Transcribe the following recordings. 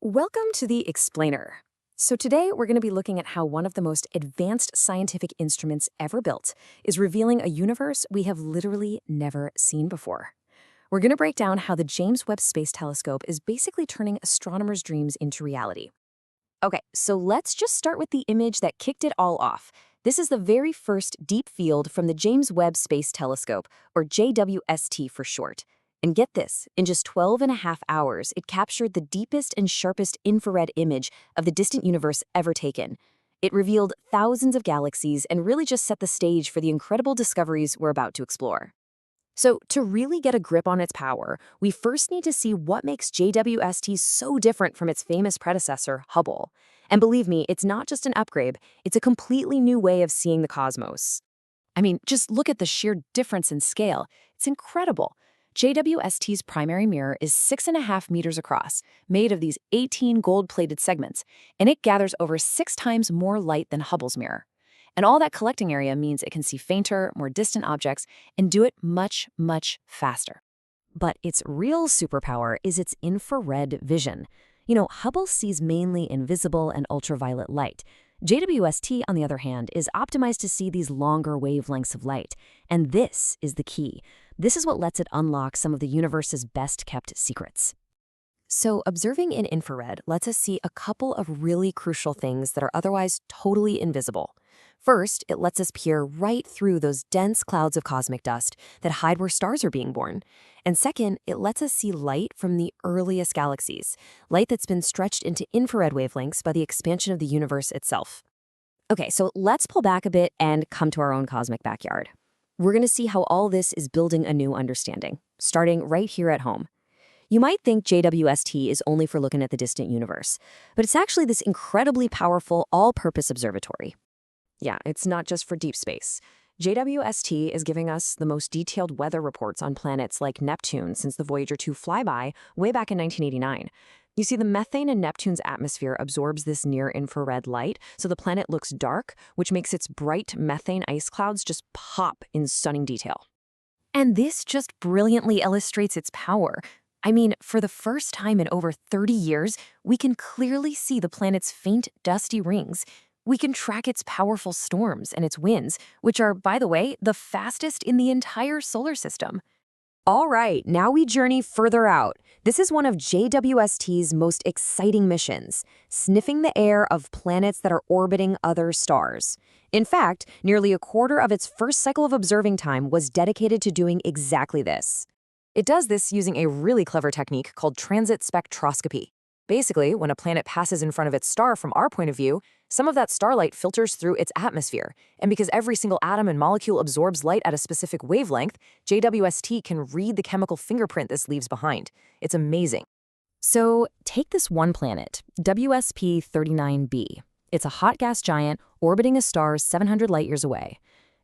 Welcome to the Explainer. So today we're going to be looking at how one of the most advanced scientific instruments ever built is revealing a universe we have literally never seen before. We're going to break down how the James Webb Space Telescope is basically turning astronomers' dreams into reality. Okay, so let's just start with the image that kicked it all off. This is the very first deep field from the James Webb Space Telescope, or JWST for short. And get this, in just 12.5 hours, it captured the deepest and sharpest infrared image of the distant universe ever taken. It revealed thousands of galaxies and really just set the stage for the incredible discoveries we're about to explore. So, to really get a grip on its power, we first need to see what makes JWST so different from its famous predecessor, Hubble. And believe me, it's not just an upgrade, it's a completely new way of seeing the cosmos. I mean, just look at the sheer difference in scale. It's incredible. JWST's primary mirror is 6.5 meters across, made of these 18 gold-plated segments, and it gathers over 6 times more light than Hubble's mirror. And all that collecting area means it can see fainter, more distant objects and do it much, much faster. But its real superpower is its infrared vision. Hubble sees mainly invisible and ultraviolet light. JWST, on the other hand, is optimized to see these longer wavelengths of light. And this is the key. This is what lets it unlock some of the universe's best-kept secrets. So, observing in infrared lets us see a couple of really crucial things that are otherwise totally invisible. First, it lets us peer right through those dense clouds of cosmic dust that hide where stars are being born. And second, it lets us see light from the earliest galaxies, light that's been stretched into infrared wavelengths by the expansion of the universe itself. Okay, so let's pull back a bit and come to our own cosmic backyard. We're going to see how all this is building a new understanding, starting right here at home. You might think JWST is only for looking at the distant universe, but it's actually this incredibly powerful all-purpose observatory. Yeah, it's not just for deep space. JWST is giving us the most detailed weather reports on planets like Neptune since the Voyager 2 flyby way back in 1989. You see, the methane in Neptune's atmosphere absorbs this near-infrared light, so the planet looks dark, which makes its bright methane ice clouds just pop in stunning detail. And this just brilliantly illustrates its power. I mean, for the first time in over 30 years, we can clearly see the planet's faint, dusty rings. We can track its powerful storms and its winds, which are, by the way, the fastest in the entire solar system. All right, now we journey further out. This is one of JWST's most exciting missions, sniffing the air of planets that are orbiting other stars. In fact, nearly a quarter of its first cycle of observing time was dedicated to doing exactly this. It does this using a really clever technique called transit spectroscopy. Basically, when a planet passes in front of its star from our point of view, some of that starlight filters through its atmosphere. And because every single atom and molecule absorbs light at a specific wavelength, JWST can read the chemical fingerprint this leaves behind. It's amazing. So take this one planet, WSP-39b. It's a hot gas giant orbiting a star 700 light-years away.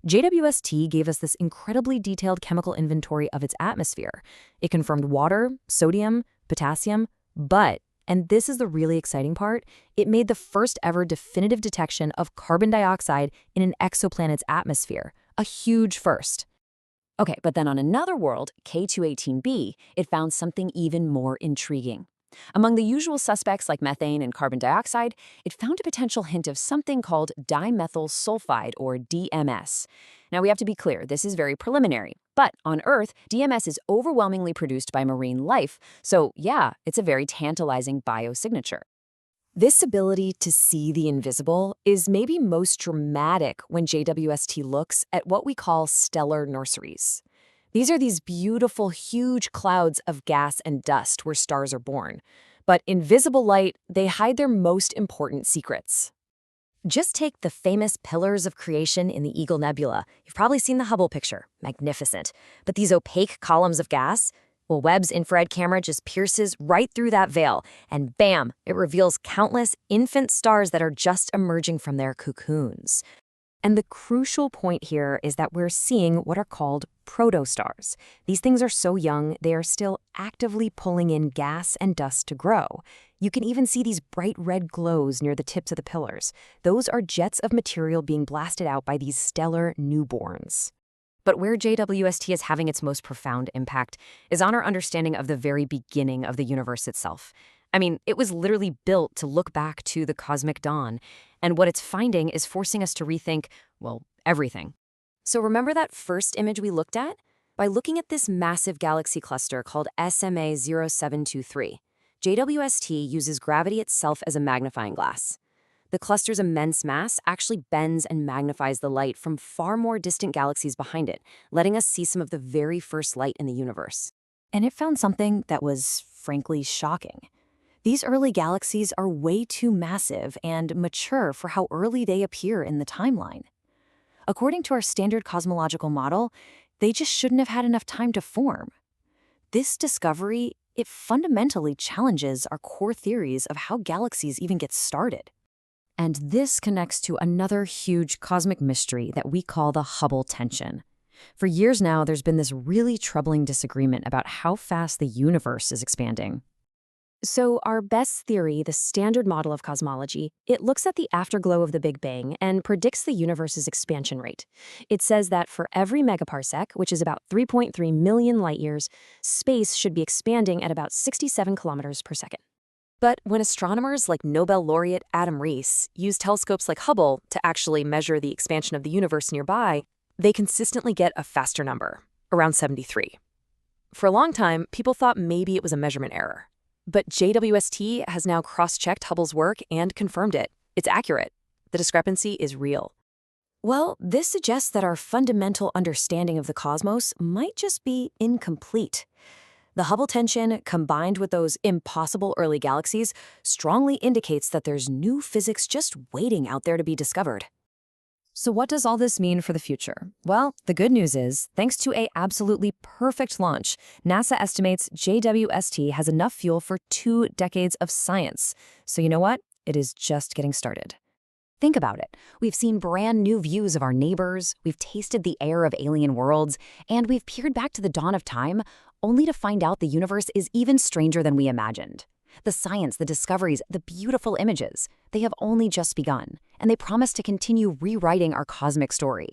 JWST gave us this incredibly detailed chemical inventory of its atmosphere. It confirmed water, sodium, potassium, but and this is the really exciting part, it made the first ever definitive detection of carbon dioxide in an exoplanet's atmosphere, a huge first. Okay, but then on another world, K218b, it found something even more intriguing. Among the usual suspects like methane and carbon dioxide, it found a potential hint of something called dimethyl sulfide, or DMS. Now, we have to be clear, this is very preliminary. But on Earth, DMS is overwhelmingly produced by marine life, so yeah, it's a very tantalizing biosignature. This ability to see the invisible is maybe most dramatic when JWST looks at what we call stellar nurseries. These are these beautiful, huge clouds of gas and dust where stars are born. But in visible light, they hide their most important secrets. Just take the famous pillars of creation in the Eagle Nebula. You've probably seen the Hubble picture. Magnificent. But these opaque columns of gas? Well, Webb's infrared camera just pierces right through that veil, and bam, it reveals countless infant stars that are just emerging from their cocoons. And the crucial point here is that we're seeing what are called protostars. These things are so young, they are still actively pulling in gas and dust to grow. You can even see these bright red glows near the tips of the pillars. Those are jets of material being blasted out by these stellar newborns. But where JWST is having its most profound impact is on our understanding of the very beginning of the universe itself. I mean, it was literally built to look back to the cosmic dawn, and what it's finding is forcing us to rethink, well, everything. So remember that first image we looked at? By looking at this massive galaxy cluster called SMA 0723, JWST uses gravity itself as a magnifying glass. The cluster's immense mass actually bends and magnifies the light from far more distant galaxies behind it, letting us see some of the very first light in the universe. And it found something that was, frankly, shocking. These early galaxies are way too massive and mature for how early they appear in the timeline. According to our standard cosmological model, they just shouldn't have had enough time to form. This discovery, it fundamentally challenges our core theories of how galaxies even get started. And this connects to another huge cosmic mystery that we call the Hubble tension. For years now, there's been this really troubling disagreement about how fast the universe is expanding. So our best theory, the standard model of cosmology, it looks at the afterglow of the Big Bang and predicts the universe's expansion rate. It says that for every megaparsec, which is about 3.3 million light years, space should be expanding at about 67 kilometers per second. But when astronomers like Nobel laureate Adam Rees use telescopes like Hubble to actually measure the expansion of the universe nearby, they consistently get a faster number, around 73. For a long time, people thought maybe it was a measurement error. But JWST has now cross-checked Hubble's work and confirmed it. It's accurate. The discrepancy is real. Well, this suggests that our fundamental understanding of the cosmos might just be incomplete. The Hubble tension, combined with those impossible early galaxies, strongly indicates that there's new physics just waiting out there to be discovered. So what does all this mean for the future? Well, the good news is, thanks to an absolutely perfect launch, NASA estimates JWST has enough fuel for 2 decades of science. So you know what? It is just getting started. Think about it. We've seen brand new views of our neighbors, we've tasted the air of alien worlds, and we've peered back to the dawn of time, only to find out the universe is even stranger than we imagined. The science, the discoveries, the beautiful images, they have only just begun, and they promise to continue rewriting our cosmic story.